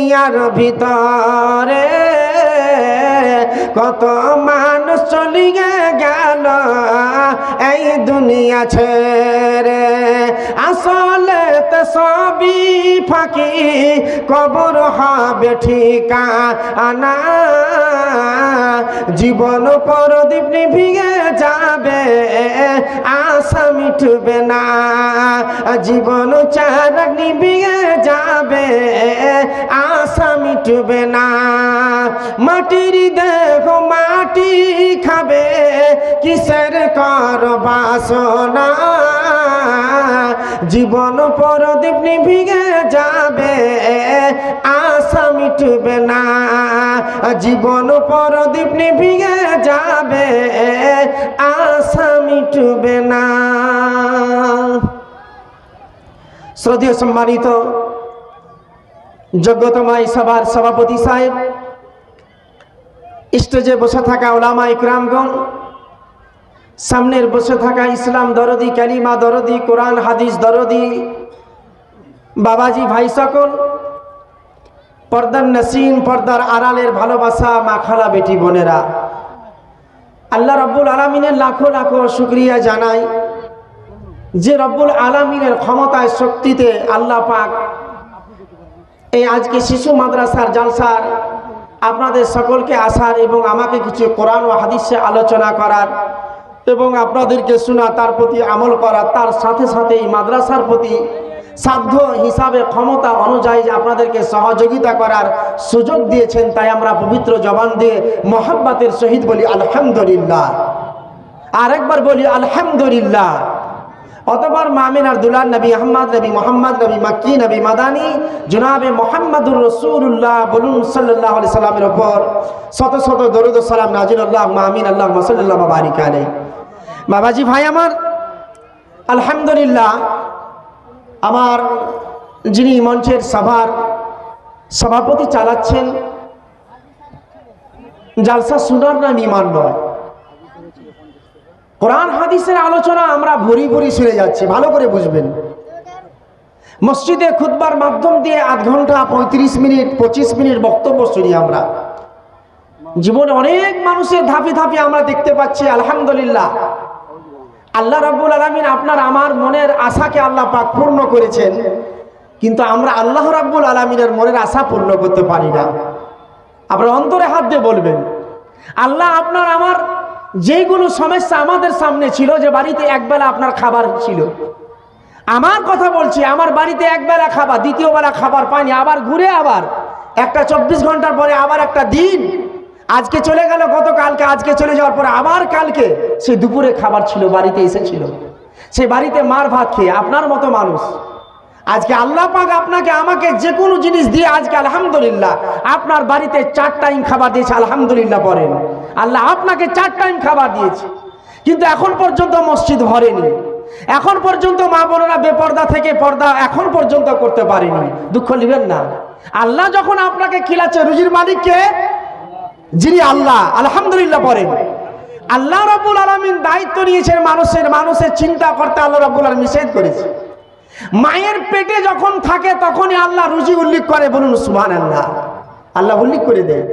দুনিয়ার ভিতরে কত মানুষ চলিয়ে গেল এই দুনিয়া ছেড়ে। আসলে তো সবই ফাঁকি, কবর হবে ঠিকানা। জীবন প্রদীপ নিভিয়ে যাবে, আশা মিটবে না। জীবন চারাক নিভিয়ে যাবে, আশা মিটবে না। মাটির দেহ মাটি খাবে, কিসের কর বাসনা। জীবন প্রদীপ নিভিয়ে যাবে, আশা মিটবে না। জীবন প্রদীপ নিভিয়ে যাবে, আশা মিটবে না। শ্রদ্ধেয় সম্মানিত যোগ্যতমাই সভার সভাপতি সাহেব, স্টেজে বসে থাকা উলামা ইকরামগণ, সামনের বসে থাকা ইসলাম দরদি, কালিমা দরদি, কোরআন হাদিস দরদি বাবাজি ভাই সকল, পর্দার নসীন, পর্দার আড়ালের ভালোবাসা মা খালা বেটি বোনেরা, আল্লাহ রব্বুল আলামিনের লাখো লাখো শুকরিয়া জানাই যে রব্বুল আলামিনের ক্ষমতায় শক্তিতে আল্লাহ পাক এই আজকে শিশু মাদ্রাসার জালসার আপনাদের সকলকে আসার এবং আমাকে কিছু কোরআন ও হাদিসে আলোচনা করার এবং আপনাদেরকে শোনা, তার প্রতি আমল করার, তার সাথে সাথে এই মাদ্রাসার প্রতি সাধ্য হিসাবে ক্ষমতা অনুযায়ী আপনাদেরকে সহযোগিতা করার সুযোগ দিয়েছেন। তাই আমরা পবিত্র জবান দিয়ে মোহাব্বতের সহিত বলি আলহামদুলিল্লাহ। আরেকবার বলি আলহামদুলিল্লাহ। অতঃপর মামিনার দুলার নবী আহমদ, নবী মোহাম্মদ, নবী মাক্কি, নবী মাদানী জনাবে মোহাম্মদুর রাসূলুল্লাহ বলুন সাল্লাল্লাহু আলাইহি সাল্লামের উপর শত শত দরুদ ও সালাম নাজিল। আল্লাহুম্মা আমিন, আল্লাহুম্মা সাল্লাল্লাহু ওয়া বারিক আলাইহি। বাবাজি ভাই আমার, আলহামদুলিল্লাহ, আমার যিনি মঞ্চের সভার সভাপতি চালাচ্ছেন, জালসা শোনার নাম ঈমান নয়। কোরআন হাদিসের আলোচনা আমরা ভরি ভরি শুনে যাচ্ছি, ভালো করে বুঝবেন। মসজিদে খুতবার মাধ্যম দিয়ে আধ ঘন্টা 35 মিনিট 25 মিনিট বক্তব্য শুনি আমরা। জীবনে অনেক মানুষের ধাপে ধাপে আমরা দেখতে পাচ্ছি। আলহামদুলিল্লাহ, আল্লাহ রাব্বুল আলামিন আপনার আমার মনের আশাকে আল্লাহ পাক পূর্ণ করেছেন, কিন্তু আমরা আল্লাহ রাব্বুল আলামিনের মনের আশা পূর্ণ করতে পারি না। আপনার অন্তরে হাত দিয়ে বলবেন, আল্লাহ আপনার আমার যেইগুলো সমস্যা আমাদের সামনে ছিল, যে বাড়িতে একবেলা আপনার খাবার ছিল, আমার কথা বলছি, আমার বাড়িতে একবেলা খাবার, দ্বিতীয় বেলা খাবার পাইনি, আবার ঘুরে আবার একটা 24 ঘন্টার পরে আবার একটা দিন, আজকে চলে গেল, গতকালকে, আজকে চলে যাওয়ার পরে আবার কালকে সেই দুপুরে খাবার ছিল, বাড়িতে এসেছিল, সেই বাড়িতে মার ভাত খেয়ে আপনার মতো মানুষ। আজকে আল্লাহ পাক আপনাকে আমাকে যে কোনো জিনিস দিয়ে আজকে আলহামদুলিল্লাহ আপনার বাড়িতে 4 টাইম খাবার দিয়েছে। আলহামদুলিল্লাহ পড়েন, আল্লাহ আপনাকে 4 টাইম খাবার দিয়েছে, কিন্তু এখন পর্যন্ত মসজিদ ভরেনি, এখন পর্যন্ত মা বোনেরা বেপর্দা থেকে পর্দা এখন পর্যন্ত করতে পারেনি। দুঃখ নেবেন না, আল্লাহ যখন আপনাকে খিলাচ্ছে, রুজির মালিককে যিনি আল্লাহ, আলহামদুলিল্লাহ পড়েন। আল্লাহ রাব্বুল আলামিন দায়িত্ব নিয়েছেন মানুষের চিন্তা করতে। আল্লাহ রাব্বুল আলামিন নিষেধ করেছে। মায়ের পেটে যখন থাকে তখনই আল্লাহ রুজি উল্লেখ করে, বলুন সুবহানাল্লাহ। আল্লাহ উল্লেখ করে দেয়,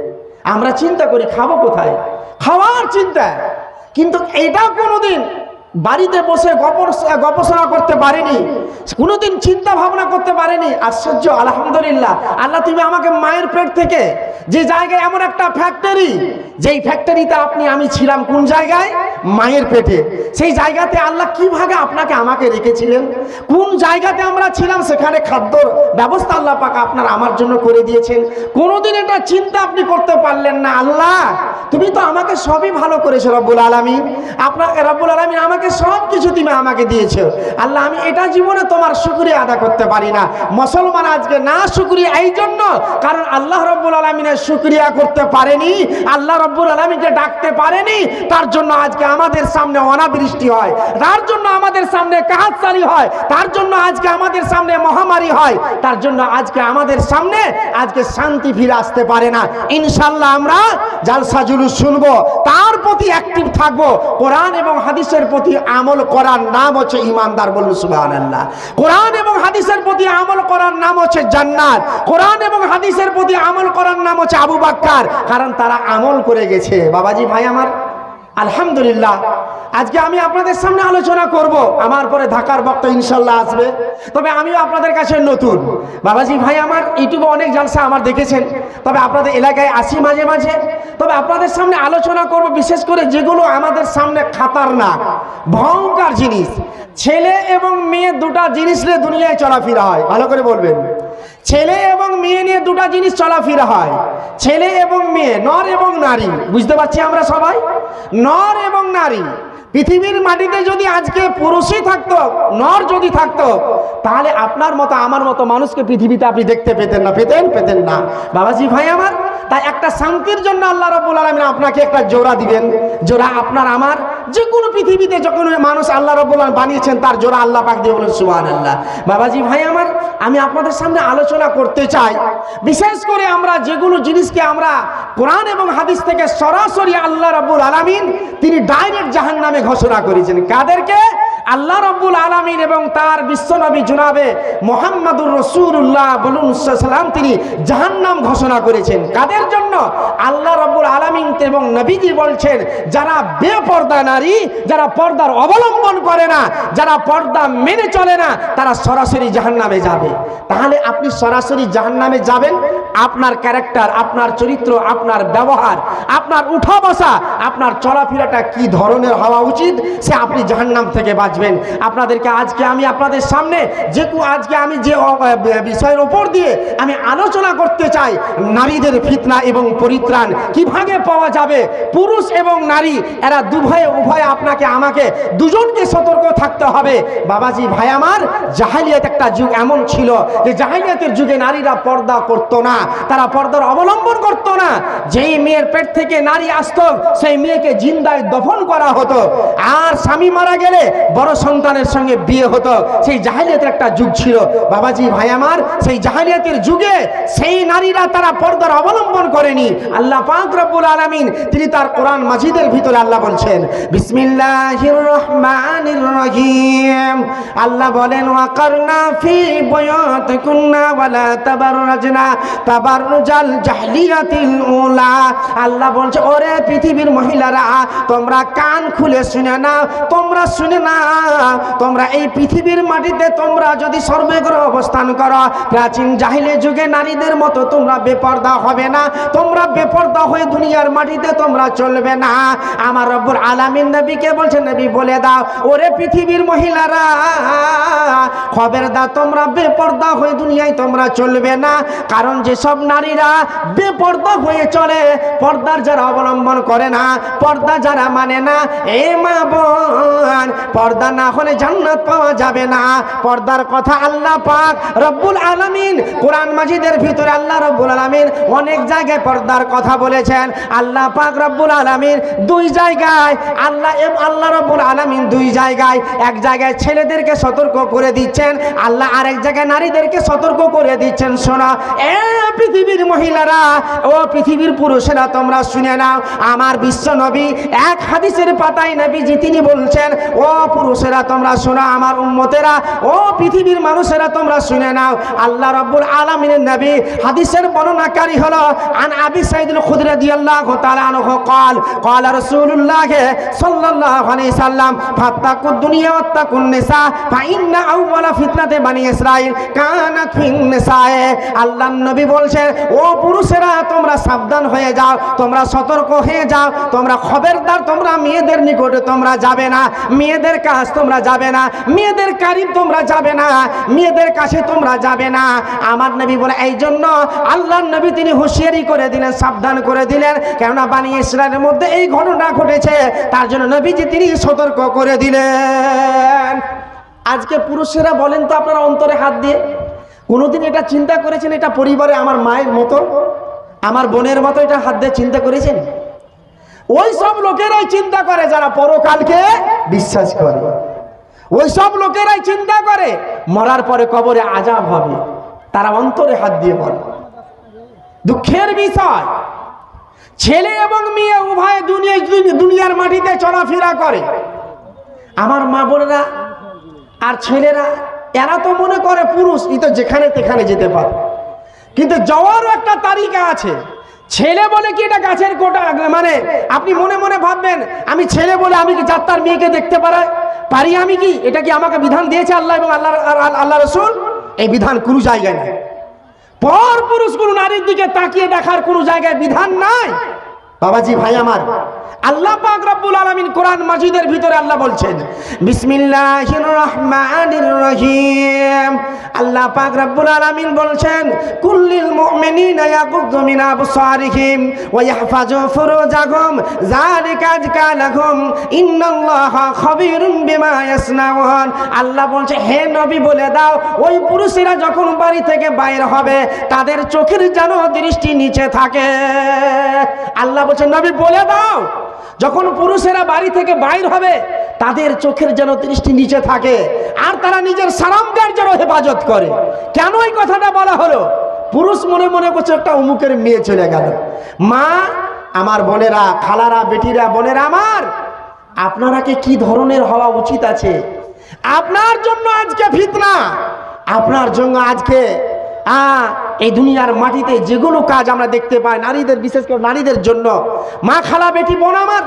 আমরা চিন্তা করি খাবো কোথায়, খাওয়ার চিন্তা, কিন্তু এটা কোনোদিন বাড়িতে বসে গবেষণা করতে পারেনি, কোনোদিন চিন্তা ভাবনা করতে পারেনি। আশ্চর্য, আলহামদুলিল্লাহ। আল্লাহ তুমি আমাকে মায়ের পেট থেকে, যে জায়গায় এমন একটা ফ্যাক্টরি, যেই ফ্যাক্টরিতে আমি ছিলাম, কোন জায়গায়, মায়ের পেটে, সেই জায়গাতে আল্লাহ কিভাবে আপনাকে আমাকে রেখেছিলেন, কোন জায়গাতে আমরা ছিলাম, সেখানে খাদ্যর ব্যবস্থা আল্লাহ পাক আপনার আমার জন্য করে দিয়েছেন। কোনোদিন এটা চিন্তা আপনি করতে পারলেন না। আল্লাহ তুমি তো আমাকে সবই ভালো করেছো রব্বুল আলামিন, আপনাকে রব্বুল আলামিন আমাকে সব কিছু তুমি আমাকে দিয়েছো। আল্লাহ আমি এটা জীবনে তোমার শুকরিয়া আদা করতে পারি না। মুসলমান আজকে না শুকরিয়া এই জন্য, কারণ আল্লাহ রব্বুল আলামিনের শুকরিয়া করতে পারেনি, আল্লাহ রব্বুল আলামিনকে ডাকতে পারেনি। তার জন্য আজকে আমাদের সামনে অনাবৃষ্টি হয়, তার জন্য আমাদের সামনে কাহাতসারি হয়, তার জন্য আজকে আমাদের সামনে মহামারী হয়, তার জন্য আজকে আমাদের সামনে আজকে শান্তি ফিরে আসতে পারে না। ইনশাআল্লাহ আমরা জালসা জুলুস শুনবো, তার প্রতি অ্যাক্টিভ থাকবো। কোরআন এবং হাদিসের প্রতি আমল করার নাম হচ্ছে ইমানদার, বলুন সুবহানাল্লাহ। কোরআন এবং হাদিসের প্রতি আমল করার নাম হচ্ছে জান্নাত। কোরআন এবং হাদিসের প্রতি আমল করার নাম হচ্ছে আবু বকর, কারণ তারা আমল করে গেছে। বাবাজি ভাই আমার, আলহামদুলিল্লাহ আজকে আমি আপনাদের সামনে আলোচনা করব। আমার পরে ঢাকার বক্তা ইনশাল্লাহ আসবে, তবে আমিও আপনাদের কাছে নতুন। বাবাজি ভাই আমার, ইউটিউবে অনেক জালসা আমার দেখেছেন, তবে আপনাদের এলাকায় আসি মাঝে মাঝে। তবে আপনাদের সামনে আলোচনা করব বিশেষ করে যেগুলো আমাদের সামনে খাতারনাক, ভয়ঙ্কর জিনিস। ছেলে এবং মেয়ে দুটা জিনিস নিয়ে দুনিয়ায় চলাফেরা হয়। ভালো করে বলবেন, ছেলে এবং মেয়ে নিয়ে দুটা জিনিস চলাফেরা হয়। ছেলে এবং মেয়ে, নর এবং নারী। বুঝতে পারছি আমরা সবাই, নর এবং নারী। পৃথিবীর মাটিতে যদি আজকে পুরুষই থাকতো, নর যদি থাকতো, তাহলে আপনার মতো আমার মতো মানুষকে পৃথিবীতে আপনি দেখতে পেতেন না। পেতেন না বাবাজি ভাই আমার। তাই একটা শান্তির জন্য আল্লাহ রাব্বুল আলামিন আপনাকে একটা জোড়া দিবেন। জোড়া আপনার আমার, যে কোনো পৃথিবীতে যখন মানুষ আল্লাহ রাব্বুল আলামিন বানিয়েছেন, তার জোড়া আল্লাহ পাক দিয়ে বলেন সুবহানাল্লাহ। বাবাজি ভাই আমার, আমি আপনাদের সামনে আলোচনা করতে চাই বিশেষ করে আমরা যেগুলো জিনিসকে আমরা কোরআন এবং হাদিস থেকে সরাসরি আল্লাহ রাব্বুল আলামিন তিনি ডাইরেক্ট জাহান্নামে ঘোষণা করেছেন। কাদেরকে? আল্লাহ রাব্বুল আলামিন এবং তার বিশ্বনবী জনাবে মুহাম্মদুর রাসূলুল্লাহ বলুন সাল্লাম তিনি জাহান্নাম ঘোষণা করেছেন। কাদের জন্য? আল্লাহ রাব্বুল আলামিন এবং নবীজি বলছেন, যারা বেপর্দা নারী, যারা পর্দার অবলম্বন করে না, যারা পর্দা মেনে চলে না, তারা সরাসরি জাহান্নামে যাবে। তাহলে আপনি সরাসরি জাহান্নামে যাবেন? আপনার ক্যারেক্টার, আপনার চরিত্র, আপনার ব্যবহার, আপনার উঠা বসা, আপনার চলাফেরাটা কি ধরনের হওয়া উচিত, সে আপনি জাহান্নাম থেকে বাঁচবেন। আপনাদেরকে আজকে আমি আপনাদের সামনে আজকে আমি যে বিষয়ের উপর দিয়ে আমি আলোচনা করতে চাই, নারীদের ফিতনা এবং পরিত্রাণ কিভাবে পাওয়া যাবে। পুরুষ এবং নারী এরা উভয়ে আপনাকে আমাকে দুজনকে সতর্ক থাকতে হবে। বাবাজি ভাই আমার, জাহেলিয়াত একটা যুগ এমন ছিল যে জাহেলিয়াতের যুগে নারীরা পর্দা করতো না, তারা পর্দার অবলম্বন করতো না। যেই মেয়ের পেট থেকে নারী আসতো, সেই মেয়েকে জিন্দায় দফন করা হতো। আর স্বামী মারা গেলে বড় সন্তানের সঙ্গে বিয়ে হতো। সেই জাহেলিয়াতের একটা যুগ ছিল। বাবাজি ভাই আমার, সেই জাহেলিয়াতের যুগে সেই নারীরা তারা পর্দার অবলম্বন করেনি। আল্লাহ পাক রব্বুল আলামিন তিনি তার কোরআন মাজিদের ভিতরে আল্লাহ বলছেন, বিসমিল্লাহির রহমানির রহিম। আল্লাহ বলেন, ওয়াকারনা ফি বুয়ুতিকুন্না ওয়ালা তাবাররাজনা তাবাররুজাল জাহলিয়াতিল উলা। আল্লাহ বলছে, ওরে পৃথিবীর মহিলারা, তোমরা কান খুলে শুনে নাও, তোমরা শুনে না, তোমরা এই পৃথিবীর মাটিতে তোমরা যদি সর্বগ্র অবস্থান করো, প্রাচীন জাহিলি যুগে নারীদের মতো তোমরা বেপর্দা হবে না। তোমরা বেপর্দা হয়ে দুনিয়ার মাটিতে তোমরা চলবে না। আমার রব্বুল আলামিন নবীকে বলছেন, নবী বলে দাও, ওরে পৃথিবীর মহিলারা, খবরদার তোমরা বেপর্দা হয়ে দুনিয়ায় তোমরা চলবে না। কারণ যেসব নারীরা বেপর্দা হয়ে চলে, পর্দার যারা অবলম্বন করে না, পর্দা যারা মানে না, এ মা বোন, পর্দা না হলে জান্নাত পাওয়া যাবে না। পর্দার কথা আল্লাহ পাক রব্বুল আলামিন কোরআন মাজিদের ভিতরে আল্লাহ রব্বুল আলামিন অনেক জায়গায় পর্দার কথা বলেছেন। আল্লাহ পাক রব্বুল আলামিন দুই জায়গায়, আল্লাহ রব্বুল আলামিন দুই জায়গায়, এক জায়গায় ছেলেদেরকে সতর্ক করে দিচ্ছেন, আল্লাহ আরেক জায়গায় নারীদেরকে সতর্ক করে দিচ্ছেন। শোনো এ পৃথিবীর মহিলারা, ও পৃথিবীর পুরুষেরা, তোমরা শুনে নাও। আমার বিশ্ব নবী এক হাদিসের পাতায় নবীজি তিনি বলছেন, ও পুরুষেরা তোমরা শোনো, আমার উম্মতেরা, ও পৃথিবীর মানুষেরা তোমরা শুনে নাও। আল্লাহ রাব্বুল আলামিনের নবী হাদিসের বর্ণনাকারী হলো আন আবি সাঈদুল খুদরি রাদিয়াল্লাহু তাআলা আনহু قال قال رسول الله صلى الله عليه وسلم فاتقوا الدنيا واتقوا النساء فإن أول فتنة بني إسرائيل كانت في النساء। আল্লাহর নবী বলছেন, ও পুরুষেরা তোমরা সাবধান হয়ে যাও, তোমরা সতর্ক হয়ে যাও, তোমরা খবরদার তোমরা মেয়েদের নিকটে তোমরা যাবে না, মেয়েদের কাছে তোমরা যাবে না, মেয়েদের কারিব তোমরা যাবে না, মেয়েদের কাছে তোমরা যাবে না। আমার নবী বলে, এই জন্য আল্লাহর নবী তিনি হুঁশিয়ারি করে দিলেন, সাবধান করে দিলেন, কেননা বানি ইসরায়েলের মধ্যে এই ঘটনা ঘটেছে, তার জন্য নবীজি তিনি সতর্ক করে দিলেন। আজকে পুরুষেরা বলেন তো আপনারা অন্তরে হাত দিয়ে কোনোদিন এটা চিন্তা করেছেন, এটা পরিবারে আমার মায়ের মতো, আমার বোনের মতো, এটা হাত দিয়ে চিন্তা করেছেন? ওই সব লোকেরাই চিন্তা করে যারা পরকালকে বিশ্বাস করে, ওই সব লোকেরাই চিন্তা করে মরার পরে কবরে আযাব হবে, তারা অন্তরে হাত দিয়ে বলে। দুঃখের বিষয়, ছেলে এবং মেয়ে উভয় দুনিয়ার মাটিতে চলাফেরা করে। আমার মা বোনেরা আর ছেলেরা এরা তো মনে করে পুরুষ ই তো যেখানে তেখানে যেতে পারে, কিন্তু যাওয়ারও একটা তালিকা আছে। ছেলে বলে কি এটা গাছের কোটা, মানে আপনি মনে মনে ভাববেন আমি ছেলে বলে আমি কি যাত্রার মেয়েকে দেখতে পারি আমি কি? এটা কি আমাকে বিধান দিয়েছে আল্লাহ এবং আল্লাহ রসুল? এই বিধান কোনো জায়গায় নাই। পর পুরুষ কোনো নারীর দিকে তাকিয়ে দেখার কোনো জায়গায় বিধান নাই। বাবাজি ভাই আমার, আল্লাহ পাক রব্বুল আলামিন কোরআন মাজিদের ভিতরে আল্লাহ বলছেন বিসমিল্লাহির রহমানির রহিম। আল্লাহ পাক রব্বুল আলামিন বলছেন কুল্লিল মুমিনিনা ইয়াগুদ্দু মিন আবসারিহিম ওয়া ইয়াহফাজু ফুরুজাহুম যালিকা আযকা লাহুম ইন্নাল্লাহা খাবীরুম বিমা ইয়াসনাউন। আল্লাহ বলছে হে নবী বলে দাও ওই পুরুষেরা যখন বাড়ি থেকে বাইর হবে তাদের চোখের যেন দৃষ্টি নিচে থাকে। আল্লাহ বলছে নবী বলে দাও যখন পুরুষেরা বাড়ি থেকে বাইর হবে তাদের চোখের যেন দৃষ্টি নিচে থাকে আর তারা নিজের সারামগার যেন হেফাজত করে। কেন এই কথাটা বলা হলো? পুরুষ মনে মনে করছে একটা অমুকের মেয়ে চলে গেল। মা আমার, বোনেরা, খালারা, বেটিরা, বোনেরা আমার, আপনারা কি ধরনের হওয়া উচিত আছে? আপনার জন্য আজকে ফিতনা, আপনার জন্য আজকে এই দুনিয়ার মাটিতে যেগুলো কাজ আমরা দেখতে পাই নারীদের, বিশেষ করে নারীদের জন্য, মা, খালা, বেটি, বোন আমার,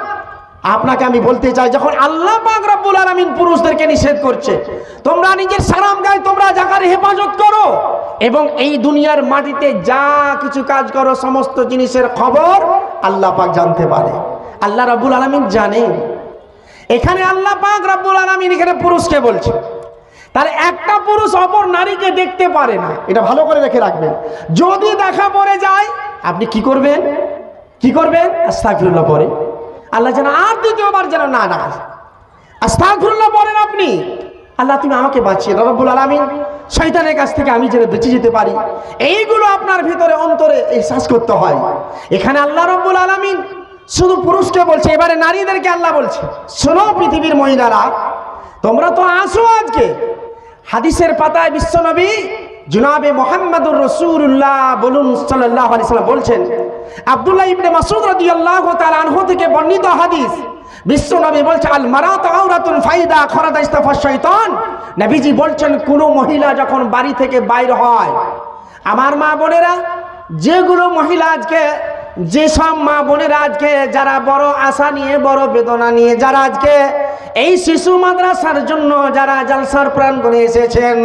আপনাকে আমি বলতে চাই যখন আল্লাহ পাক রব্বুল আলামিন পুরুষদেরকে নিষেধ করছে তোমরা নিজের সারাম গায়ে তোমরা জায়গার হেফাজত করো এবং এই দুনিয়ার মাটিতে যা কিছু কাজ করো সমস্ত জিনিসের খবর আল্লাহ পাক জানতে পারে। আল্লাহ রাব্বুল আলামিন জানেন। এখানে আল্লাহ পাক রব্বুল আলামিন এখানে পুরুষকে বলছে, তাহলে একটা পুরুষ অপর নারীকে দেখতে পারে না, এটা ভালো করে রেখে রাখবেন। যদি দেখা পড়ে যায় আপনি কি করবেন? আস্তাগফিরুল্লাহ পড়ে, আল্লাহ যেন আর দ্বিতীয়বার যেন না আস্তাগফিরুল্লাহ পড়েন আপনি। আল্লাহ তুমি আমাকে বাঁচিয়ে দাও রব্বুল আলামিন, শয়তানের কাছ থেকে আমি যেন বেঁচে যেতে পারি। এইগুলো আপনার ভিতরে অন্তরে এহসাস করতে হয়। এখানে আল্লাহ রব্বুল আলামিন শুধু পুরুষকে বলছে, এবারে নারীদেরকে আল্লাহ বলছে শোনো পৃথিবীর মহিলারা তোমরা তো আসো আজকে হাদিসের পাতায় বিশ্বনবী জনাবে মুহাম্মদুর রাসূলুল্লাহ বলুন সাল্লাল্লাহু আলাইহি সাল্লাম বলছেন, আব্দুল্লাহ ইবনে মাসউদ রাদিয়াল্লাহু তাআলা আনহু থেকে বর্ণিত হাদিস, বিশ্বনবী বলছে আল মারাতু আওরাতুন ফাইদা খরাজা ইস্তাফা শয়তান। নবীজি বলছেন কোন মহিলা যখন বাড়ি থেকে বাইর হয়, আমার মা বোনেরা, যেগুলো মহিলা আজকে, যেসব মা বোনেরা আজকে যারা বড় আশা নিয়ে বড় বেদনা নিয়ে যারা আজকে এই শিশু মাদ্রাসার জন্য যারা জালসার প্রাণ করে এসেছেন,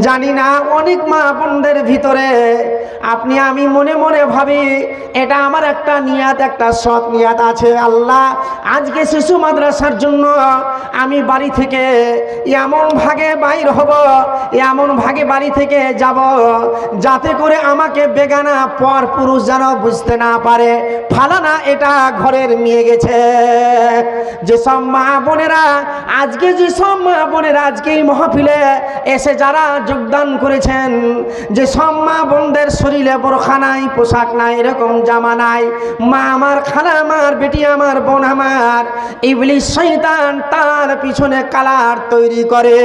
জানি না অনেক মা বোনদের ভিতরে আপনি আমি মনে মনে ভাবি এটা আমার একটা নিয়াত, একটা সৎ নিয়াত আছে, আল্লাহ আজকে শিশু মাদ্রাসার জন্য আমি বাড়ি থেকে এমন ভাগে বাইর হব, এমন ভাগে বাড়ি থেকে যাব যাতে করে আমাকে বেগানা পর পুরুষ যেন বুঝতে না পারে ফালানা এটা ঘরের মেয়ে গেছে। যেসব মা বোনেরা আজকে, যেসব মা বোনেরা আজকে এই মাহফিলে এসে যারা যোগদান করেছেন, যেসব মা বোনদের শরীরে বোরখা নাই, পোশাক নাই, এরকম জামা নাই, মা আমার, খালা আমার, বেটি আমার, বোন আমার, ইবলিস শয়তান তার পিছনে কালার তৈরি করে।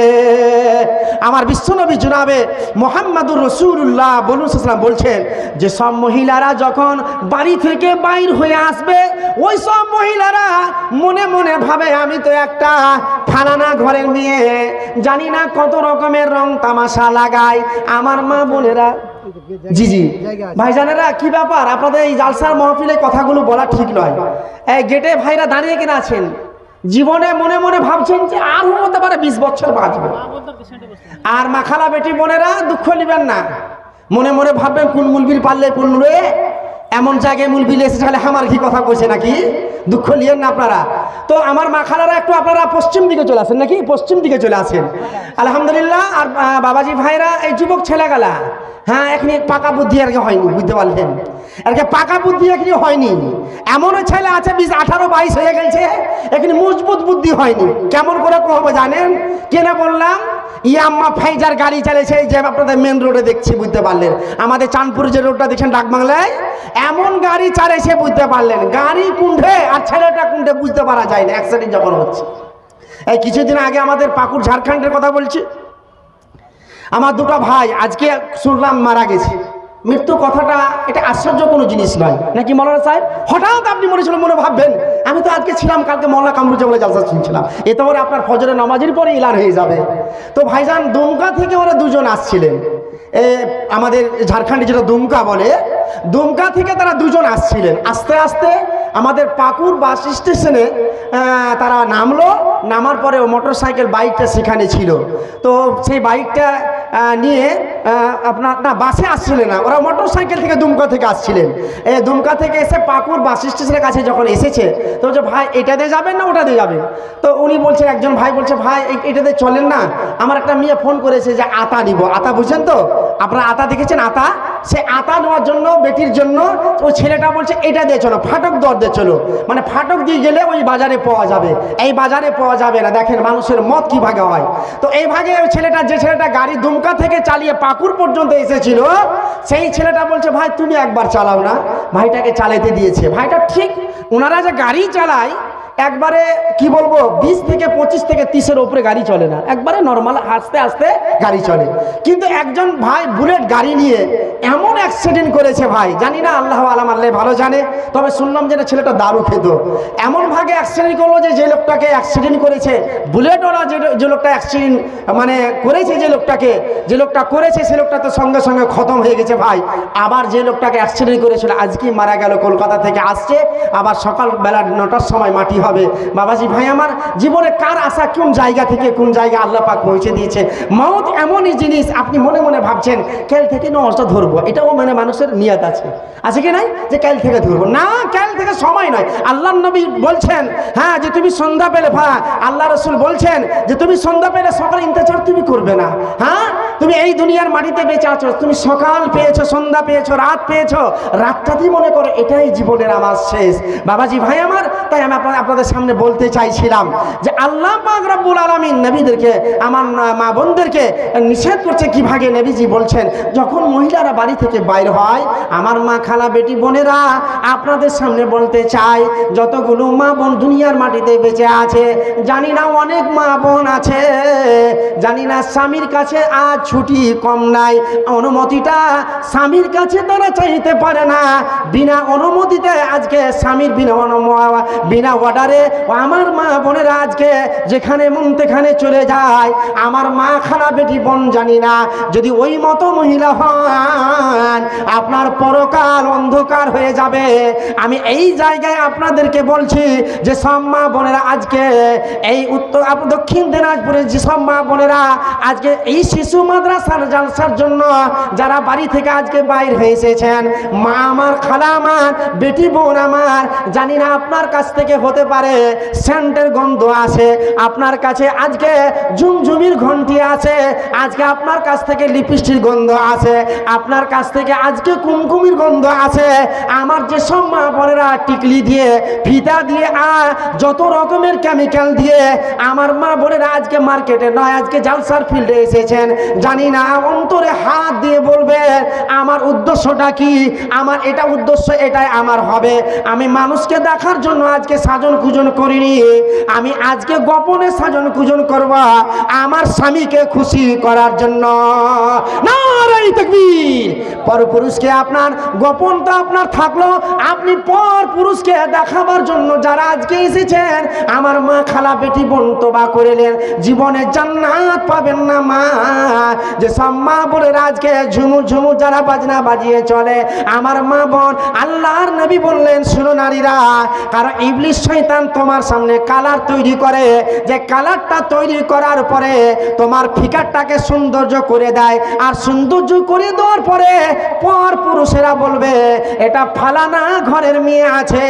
আমার বিশ্বনবী জনাবে মুহাম্মদুর রাসূলুল্লাহ বলুন সাল্লাল্লাহু বলছেন যে সব মহিলারা যখন বাড়ি থেকে বাইর হয়ে আসবে ওই সব মহিলারা মনে মনে ভাবে আমি তো একটা ফালানা ঘরের মেয়ে, জানি না কত রকমের রং তামাশা লাগায়। আমার মা বোনেরা, জি ভাইজানেরা, কি ব্যাপার আপনাদের এই জালসার মাহফিলে কথাগুলো বলা ঠিক নয়। এই গেটে ভাইরা দাঁড়িয়ে কিনা আছেন, জীবনে মনে মনে ভাবছেন যে আর হতে পারে 20 বছর বাঁচবে। আর মাখালা বেটি বোনেরা দুঃখ নেবেন না, মনে মনে ভাববেন কোন মুলবির পারলে কোন রে এমন জায়গায় মুলবিল এসে তাহলে আমার কি কথা কইছে নাকি, দুঃখ নিয়েন না আপনারা। তো আমার মাখালারা একটু আপনারা পশ্চিম দিকে চলে আসেন নাকি, পশ্চিম দিকে চলে আসেন আলহামদুলিল্লাহ। আর বাবাজি ভাইরা, এই যুবক ছেলেগালা, হ্যাঁ এখানে পাকা বুদ্ধি আর কি হয়নি, বুঝতে পারলেন, আর কি পাকা বুদ্ধি এখানে হয়নি। এমনও ছেলে আছে 20, 18, 22 হয়ে গেছে, এখানে মজবুত বুদ্ধি হয়নি। কেমন করে কহবো জানেন? কেনা বললাম ইয়াম্মা ফাইজার গাড়ি চালিয়েছে, যে আপনাদের মেন রোডে দেখছি, বুঝতে পারলেন, আমাদের চাঁদপুরে যে রোডটা দেখছেন ডাকবাংলায়, এমন গাড়ি চালিয়েছে, বুঝতে পারলেন, গাড়ি কুণ্ঠে আর ছেলেটা কুণ্ঠে বুঝতে পারা যায় না অ্যাক্সিডেন্ট যখন হচ্ছে। এই কিছুদিন আগে আমাদের পাকুড় ঝাড়খণ্ডের কথা বলছি, আমার দুটো ভাই আজকে শুনলাম মারা গেছে। মৃত্যু কথাটা এটা আশ্চর্য কোনো জিনিস নয় নাকি মৌলানা সাহেব? হঠাৎ আপনি মনে ভাববেন আমি তো আজকে ছিলাম, কালকে মৌলানা কামরুজ্জামানের জালসা শুনছিলাম, এতে করে আপনার ফজরের নামাজের পরে এলান হয়ে যাবে। তো ভাইজান দুমকা থেকে ওরা দুজন আসছিলেন, আমাদের ঝাড়খণ্ডে যেটা দুমকা বলে, দুমকা থেকে তারা দুজন আসছিলেন। আস্তে আস্তে আমাদের পাকুড় বাস স্টেশনে তারা নামার পরে মোটর সাইকেল বাইকটা সেখানে ছিল। তো সেই বাইকটা নিয়ে আপনার না বাসে আসছিলেন না, ওরা মোটর সাইকেল থেকে দুমকা থেকে আসছিলেন। দুমকা থেকে এসে পাকুড় বাস স্টেশনের কাছে যখন এসেছে তো বলছে ভাই এটা দিয়ে যাবেন না ওটা দিয়ে যাবেন? তো উনি বলছেন, একজন ভাই বলছে ভাই এটাতে চলেন না, আমার একটা মেয়ে ফোন করেছে যে আতা নিব। আতা বুঝছেন তো আপনারা? আতা দেখেছেন আতা? সে আতা নেওয়ার জন্য বেটির জন্য ওই ছেলেটা বলছে এটা দিয়ে চলো, ফাটক দর দিয়ে চলো, মানে ফাটক দিয়ে গেলে ওই বাজারে পাওয়া যাবে, এই বাজারে পাওয়া যাবে না। দেখেন মানুষের মত কি ভাগে হয়। তো এই ভাগে ওই যে ছেলেটা গাড়ি দুমকা থেকে চালিয়ে পাকুড় পর্যন্ত এসেছিল, সেই ছেলেটা বলছে ভাই তুমি একবার চালাও না, ভাইটাকে চালাইতে দিয়েছে। ভাইটা ঠিক ওনারা যে গাড়ি চালায় একবারে কি বলবো 20 থেকে 25 থেকে 30-এর উপরে গাড়ি চলে না, একবারে নর্মাল আস্তে আস্তে গাড়ি চলে। কিন্তু একজন ভাই বুলেট গাড়ি নিয়ে এমন অ্যাক্সিডেন্ট করেছে ভাই, জানি না আল্লাহ আলাম, আল্লাহ ভালো জানে, তবে শুনলাম যে ছেলেটা দারু খেত। এমন ভাগে অ্যাক্সিডেন্ট করলো যে লোকটাকে অ্যাক্সিডেন্ট করেছে, বুলেটওয়ালা যে লোকটা অ্যাক্সিডেন্ট মানে করেছে, যে লোকটা করেছে সে লোকটা তো সঙ্গে সঙ্গে খতম হয়ে গেছে ভাই। আবার যে লোকটাকে অ্যাক্সিডেন্ট করেছিল আজকেই মারা গেল, কলকাতা থেকে আসছে, আবার সকালবেলা 9টার সময় মাটি হবে। বাবাজি ভাই আমার, জীবনে কার আশা কোন জায়গা থেকে কোন জায়গায় আল্লাহ পাক পৌঁছে দিয়েছে। মওত এমনই জিনিস, আপনি মনে মনে ভাবছেন কাল থেকে নমাজটা ধরবো, এটাও মানে মানুষের নিয়ত আছে কি নাই যে কাল থেকে ধরবো না, কাল থেকে সময় নয়। আল্লাহ নবী বলছেন হ্যাঁ যে তুমি সন্ধ্যা পেলে আল্লাহ রসুল বলছেন যে তুমি সন্ধ্যা পেলে সকাল ইন্তজার তুমি করবে না। হ্যাঁ তুমি এই দুনিয়ার মাটিতে বেঁচে আছো, তুমি সকাল পেয়েছো, সন্ধ্যা পেয়েছো, রাত পেয়েছো, রাতটাতেই মনে করো এটাই জীবনের আমার শেষ। বাবাজি ভাই আমার, তাই আমি আপনাদের সামনে বলতে চাইছিলাম যে আল্লাহ পাক রব্বুল আলামিন নবীদেরকে, আমার মা বোনদেরকে নিষেধ করছে কি ভাগে। নবীজি বলছেন যখন মহিলারা বাড়ি থেকে বাইর হয়, আমার মা খালা বেটি বোনেরা আপনাদের সামনে বলতে চাই, যতগুলো মা বোন দুনিয়ার মাটিতে বেঁচে আছে, জানি না অনেক মা বোন আছে, জানি না স্বামীর কাছে আজ ছুটি কম নাই, অনুমতিটা স্বামীর কাছে তারা চাইতে পারে না, বিনা অনুমতিতে আজকে স্বামীর বিনা অর্ডারে আমার মা বোনেরা আজকে যেখানে মন সেখানে চলে যায়। আমার মা খালা বেটি বোন জানি না যদি ওই মতো মহিলা হন আপনার পরকাল অন্ধকার হয়ে যাবে। আমি এই জায়গায় আপনাদেরকে বলছি যে সব মা বোনেরা আজকে এই দক্ষিণ দিনাজপুরের যে সব মা বোনেরা আজকে এই শিশু মাদ্রাসার জালসার জন্য যারা বাড়ি থেকে আজকে বাইর হয়ে এসেছেন, মা আমার, খালা আমার, বেটি বোন আমার, জানি না আপনার কাছ থেকে হতে পারে সেন্টের গন্ধ আছে, আপনার কাছে আজকে ঝুমঝুমির ঘন্টি আছে, আজকে আপনার কাছ থেকে লিপস্টিক গন্ধ আছে, আপনার কাছ থেকে আজকে কুমকুমির গন্ধ আছে। আমার যে সব মা বোনেরা টিকলি দিয়ে, ফিতা দিয়ে, আর যত রকমের কেমিক্যাল দিয়ে আমার মা বোনেরা আজকে মার্কেটে নয় আজকে জালসার ফিল্ডে এসেছেন, জানি না অন্তরে হাত দিয়ে বলবেন আমার উদ্দেশ্যটা কি, আমার এটা উদ্দেশ্য, এটাই আমার হবে। আমি মানুষকে দেখার জন্য আজকে সাজন কুজন করিনি, আমি আজকে গোপনে সাজন কুজন করব আমার স্বামীকে খুশি করার জন্য। নারায়ে তাকবীর। পরপুরুষকে আপনার গোপনটা আপনার থাকলো, আপনি পর পুরুষকে দেখাবার জন্য যারা আজকে এসেছেন আমার মা খালা বেটি বোন তোবা করিলেন, জীবনে জান্নাত পাবেন না মা। যে সব মা বোনের আজকে ঝুমু ঝুমু যারা বাজনা বাজিয়ে চলে, আমার মা বোন আল্লাহর নবী বললেন শুনো নারীরা, কারণ ইবলিস শয়তান তোমার সামনে কালার তৈরি করে, যে কালারটা তৈরি করার পরে তোমার ফিকারটাকে সৌন্দর্য করে দেয়, আর সৌন্দর্য করে দেওয়ার পরে পর পুরুষেরা বলবে এটা ফালানা ঘরের মেয়ে আছে,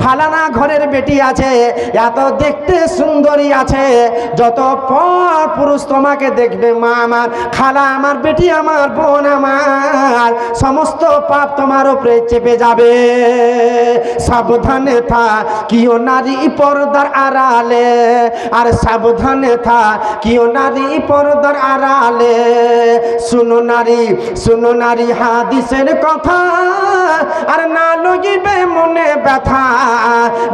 ফালানা ঘরের বেটি আছে, এত দেখতে সুন্দরী আছে। যত পর পুরুষ তোমাকে দেখবে মা আমার, খালা আমার, বেটি আমার, বোন আমার, সমস্ত পাপ তোমার উপরে চেপে যাবে। সাবধানে থাকিও নারী পর্দার আড়ালে, আর সাবধানে থাকিও নারী পর্দার আড়ালে, শুনো নারী শুনো নারী হাদিসের কথা, আর না লগিবে মনে ব্যথা।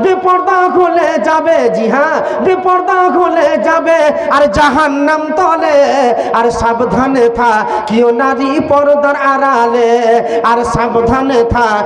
বেপর্দা হলে যাবে, জি হ্যাঁ বেপর্দা হলে যাবে আর জাহান্নাম তলে। আর সাবধানে থাক কিও নারী পর্দার আড়ালে, আর সাবধানে থাক